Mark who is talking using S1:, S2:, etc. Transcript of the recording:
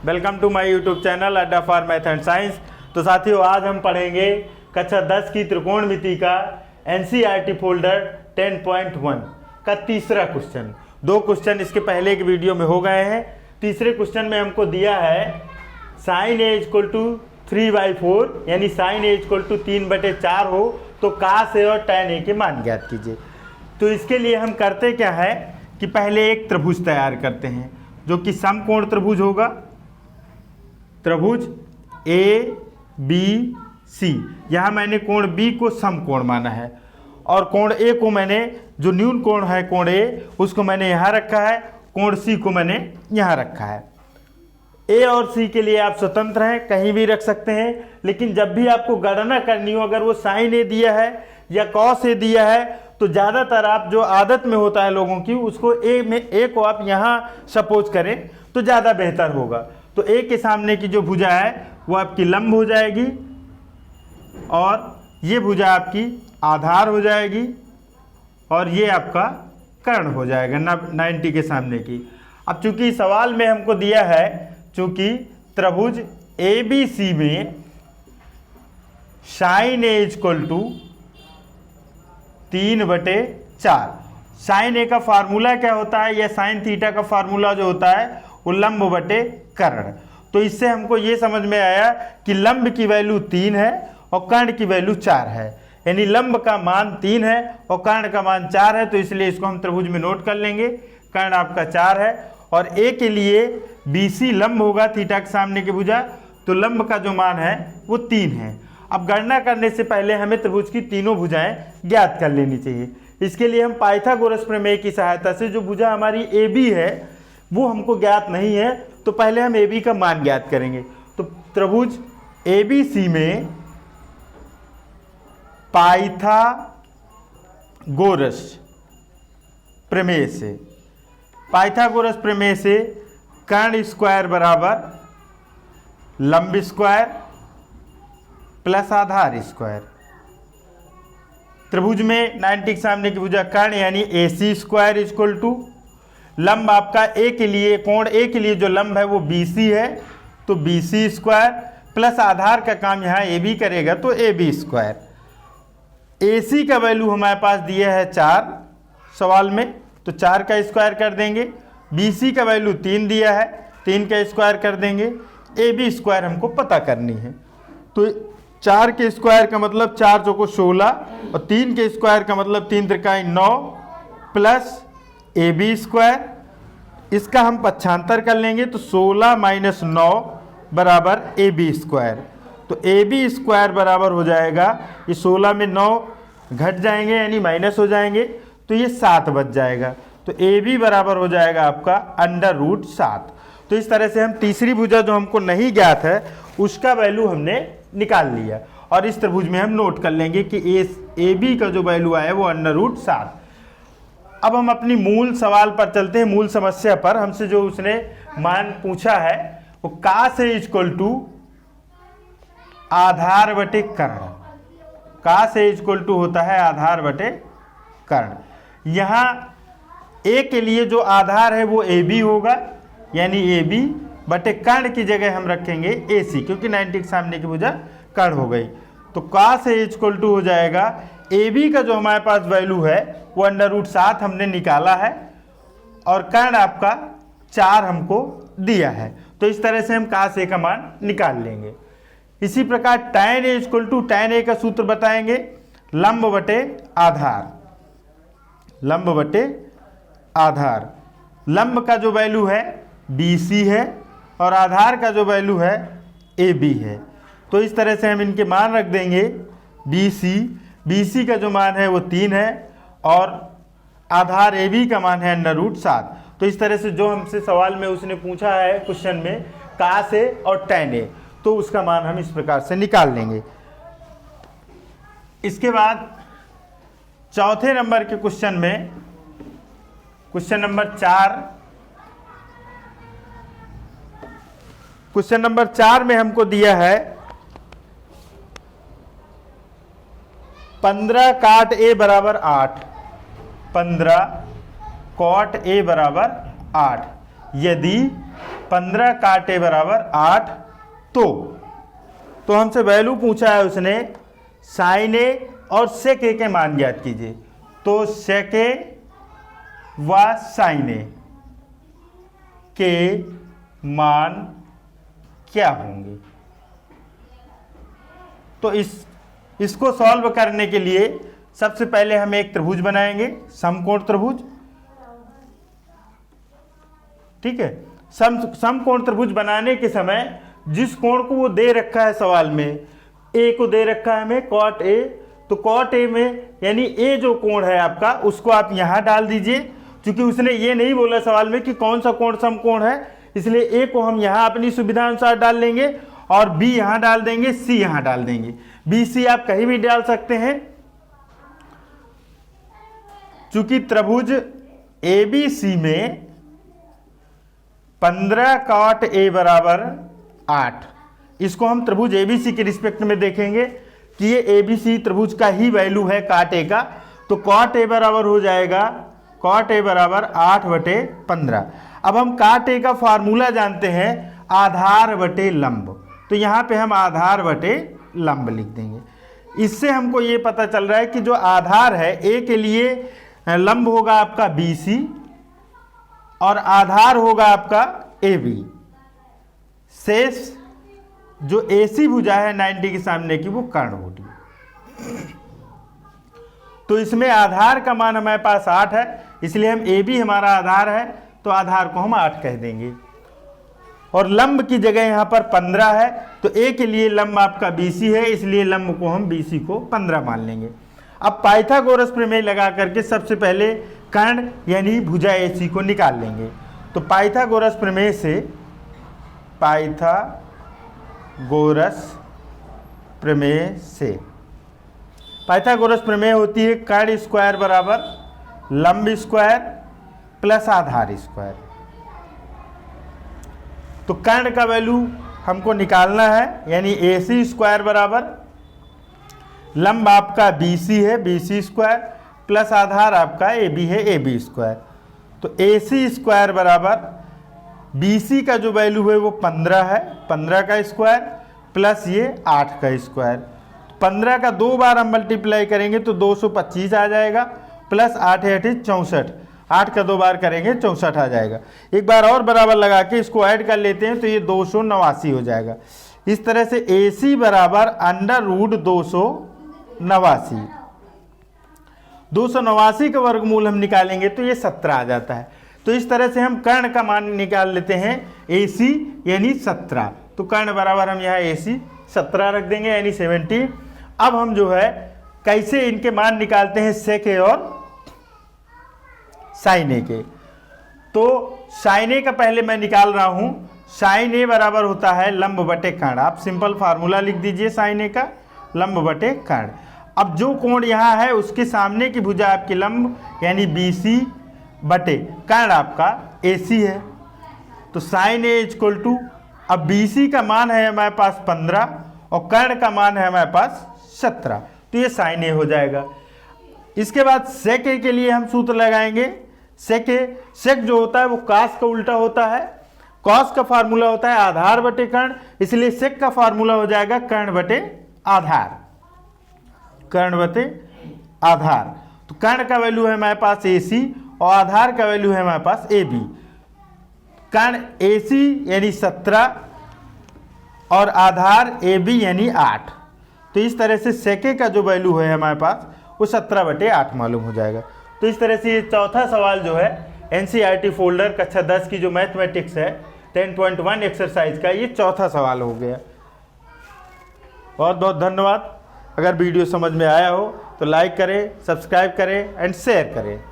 S1: Welcome to my YouTube channel Adda for math and science. तो साथियों, आज हम पढ़ेंगे कक्षा 10 की त्रिकोणमिति का एनसीईआरटी फोल्डर 10.1 का तीसरा क्वेश्चन। दो क्वेश्चन इसके पहले के वीडियो में हो गए हैं। तीसरे क्वेश्चन में हमको दिया है साइन ए इक्वल टू 3/4 यानी साइन ए इक्वल टू 3/4 हो तो कास ए और टैन ए के मान ज्ञात कीजिए। तो इसके लिए हम करते क्या है कि पहले एक त्रिभुज तैयार करते हैं जो कि समकोण त्रिभुज होगा। त्रिभुज ए बी सी, यहाँ मैंने कोण बी को समकोण माना है और कोण ए को मैंने, जो न्यून कोण है कोण ए, उसको मैंने यहाँ रखा है, कोण सी को मैंने यहाँ रखा है। ए और सी के लिए आप स्वतंत्र हैं, कहीं भी रख सकते हैं, लेकिन जब भी आपको गणना करनी हो, अगर वो साइन ए दिया है या कॉस ए दिया है, तो ज़्यादातर आप जो आदत में होता है लोगों की, उसको ए को आप यहाँ सपोज करें तो ज़्यादा बेहतर होगा। तो ए के सामने की जो भुजा है वो आपकी लंब हो जाएगी और ये भुजा आपकी आधार हो जाएगी और ये आपका कर्ण हो जाएगा 90 के सामने की। अब चूंकि सवाल में हमको दिया है, चूंकि त्रिभुज ए बी सी में sine A equal to 3/4, sine A का फार्मूला क्या होता है या साइन थीटा का फार्मूला जो होता है वो लंब बटे कर्ण। तो इससे हमको ये समझ में आया कि लंब की वैल्यू 3 है और कर्ण की वैल्यू 4 है, यानी लंब का मान 3 है और कर्ण का मान 4 है। तो इसलिए इसको हम त्रिभुज में नोट कर लेंगे। कर्ण आपका 4 है और ए के लिए BC लंब होगा थीटा के सामने की भुजा, तो लंब का जो मान है वो 3 है। अब गणना करने से पहले हमें त्रिभुज की तीनों भुजाएं ज्ञात कर लेनी चाहिए। इसके लिए हम पाइथागोरस प्रमेय की सहायता से, जो भुजा हमारी AB है वो हमको ज्ञात नहीं है, तो पहले हम AB का मान ज्ञात करेंगे। तो त्रिभुज ABC में पाइथागोरस प्रमेय से कर्ण स्क्वायर बराबर लंब स्क्वायर प्लस आधार स्क्वायर। त्रिभुज में 90 के सामने की भुजा कर्ण यानी AC स्क्वायर इक्वल टू लंब आपका ए के लिए, कोण ए के लिए जो लंब है वो BC है, तो BC स्क्वायर प्लस आधार का काम यहाँ AB करेगा तो AB स्क्वायर। AC का वैल्यू हमारे पास दिया है 4 सवाल में, तो 4 का स्क्वायर कर देंगे। BC का वैल्यू 3 दिया है, 3 का स्क्वायर कर देंगे। AB स्क्वायर हमको पता करनी है, तो 4 के स्क्वायर का मतलब 4 चौको 16 और 3 के स्क्वायर का मतलब 3 त्रिकाई 9 प्लस AB स्क्वायर। इसका हम पक्षांतर कर लेंगे तो 16 - 9 बराबर AB स्क्वायर। तो AB स्क्वायर बराबर हो जाएगा, ये 16 में 9 घट जाएंगे यानी माइनस हो जाएंगे, तो ये 7 बच जाएगा। तो AB बराबर हो जाएगा आपका √7। तो इस तरह से हम तीसरी भुजा जो हमको नहीं ज्ञात है उसका वैल्यू हमने निकाल लिया और इस त्रिभुज में हम नोट कर लेंगे कि AB का जो वैल्यू आया वो √7। अब हम अपनी मूल सवाल पर चलते हैं, मूल समस्या पर। हमसे जो उसने मान पूछा है वो कास ए इक्वल टू आधार बटे कर्ण। कास ए इक्वल टू होता है आधार बटे कर्ण। यहाँ ए के लिए जो आधार है वो AB होगा, यानी AB बटे कर्ण की जगह हम रखेंगे AC, क्योंकि 90 के सामने की भुजा कर्ण हो गई। तो कास ए इक्वल टू हो जाएगा, AB का जो हमारे पास वैल्यू है वो √7 हमने निकाला है और कर्ण आपका 4 हमको दिया है। तो इस तरह से हम कास ए का मान निकाल लेंगे। इसी प्रकार tan A equal to, tan A का सूत्र बताएंगे लंब बटे आधार। लंब बटे आधार, लंब का जो वैल्यू है BC है और आधार का जो वैल्यू है AB है। तो इस तरह से हम इनके मान रख देंगे। BC का जो मान है वो 3 है और आधार AB का मान है √7। तो इस तरह से जो हमसे सवाल में उसने पूछा है क्वेश्चन में कास ए और tan ए, तो उसका मान हम इस प्रकार से निकाल लेंगे। इसके बाद चौथे नंबर के क्वेश्चन में, क्वेश्चन नंबर 4 में हमको दिया है 15 काट ए बराबर 8, 15 कॉट ए बराबर 8 यदि 15 काट ए बराबर 8। तो हमसे वैल्यू पूछा है उसने साइन ए और सेक ए के मान ज्ञात कीजिए। तो सेक ए व साइन ए के मान क्या होंगे। तो इसको सॉल्व करने के लिए सबसे पहले हम एक त्रिभुज बनाएंगे, समकोण त्रिभुज। ठीक है, समकोण त्रिभुज बनाने के समय जिस कोण को वो दे रखा है सवाल में, ए को दे रखा है हमें कॉट ए, तो कॉट ए में यानी ए जो कोण है आपका उसको आप यहां डाल दीजिए। क्योंकि उसने ये नहीं बोला सवाल में कि कौन सा कोण समकोण है, इसलिए ए को हम यहां अपनी सुविधा अनुसार डाल लेंगे और बी यहां डाल देंगे, सी यहां डाल देंगे। बी सी आप कहीं भी डाल सकते हैं। चूंकि त्रिभुज ए बी सी में 15 कॉट ए बराबर 8, इसको हम त्रिभुज एबीसी के रिस्पेक्ट में देखेंगे कि ये एबीसी त्रिभुज का ही वैल्यू है काट ए का। तो कॉट ए बराबर हो जाएगा, कॉट ए बराबर 8/15। अब हम काट ए का फार्मूला जानते हैं आधार बटे लंब, तो यहां पे हम आधार बटे लंब लिख देंगे। इससे हमको ये पता चल रहा है कि जो आधार है ए के लिए लंब होगा आपका BC और आधार होगा आपका AB। शेष जो AC भुजा है 90 के सामने की वो कर्ण होगी। तो इसमें आधार का मान हमारे पास 8 है, इसलिए हम AB हमारा आधार है तो आधार को हम 8 कह देंगे। और लंब की जगह यहाँ पर 15 है, तो A के लिए लंब आपका BC है, इसलिए लंब को हम BC को 15 मान लेंगे। अब पाइथागोरस प्रमेय लगा करके सबसे पहले कर्ण यानी भुजा AC को निकाल लेंगे। तो पाइथागोरस प्रमेय से, पाइथागोरस प्रमेय होती है कर्ण स्क्वायर बराबर लंब स्क्वायर प्लस आधार स्क्वायर। तो कर्ण का वैल्यू हमको निकालना है, यानी AC स्क्वायर बराबर लंब आपका BC है, BC स्क्वायर प्लस आधार आपका AB है, AB स्क्वायर। तो AC स्क्वायर बराबर BC का जो वैल्यू है वो 15 है, 15 का स्क्वायर प्लस ये 8 का स्क्वायर। 15 का 2 बार हम मल्टीप्लाई करेंगे तो 225 आ जाएगा, प्लस 8 है 64, 8 का 2 बार करेंगे 64 आ जाएगा। एक बार और बराबर लगा के इसको ऐड कर लेते हैं तो ये 289 हो जाएगा। इस तरह से AC बराबर √289, 289 का वर्गमूल हम निकालेंगे तो ये 17 आ जाता है। तो इस तरह से हम कर्ण का मान निकाल लेते हैं AC यानी 17। तो कर्ण बराबर हम यहाँ AC 17 रख देंगे यानी 70। अब हम जो है कैसे इनके मान निकालते हैं सेक ए और साइन ए के। तो साइन ए का पहले मैं निकाल रहा हूं, साइन ए बराबर होता है लंब बटे कर्ण। आप सिंपल फार्मूला लिख दीजिए साइन ए का, लंब बटे कर्ण। अब जो कोण यहाँ है उसके सामने की भुजा आपकी लंब यानी BC बटे कर्ण आपका AC है। तो साइन ए इक्वल टू, अब BC का मान है हमारे पास 15 और कर्ण का मान है हमारे पास 17, तो ये साइन ए हो जाएगा। इसके बाद सेक ए के लिए हम सूत्र लगाएंगे। सेक ए, सेक जो होता है वो कास का उल्टा होता है, कॉस का फार्मूला होता है आधार बटे कर्ण, इसलिए सेक का फार्मूला हो जाएगा कर्ण बटे आधार, कर्ण बटे आधार। तो कर्ण का वैल्यू है हमारे पास AC और आधार का वैल्यू है हमारे पास AB। कर्ण AC यानी 17 और आधार AB यानी 8। तो इस तरह से सेक ए का जो वैल्यू है हमारे पास वो 17/8 मालूम हो जाएगा। तो इस तरह से ये चौथा सवाल जो है NCERT फोल्डर कक्षा 10 की जो मैथमेटिक्स है 10.1 एक्सरसाइज का, ये चौथा सवाल हो गया। बहुत बहुत धन्यवाद। अगर वीडियो समझ में आया हो तो लाइक करें, सब्सक्राइब करें एंड शेयर करें।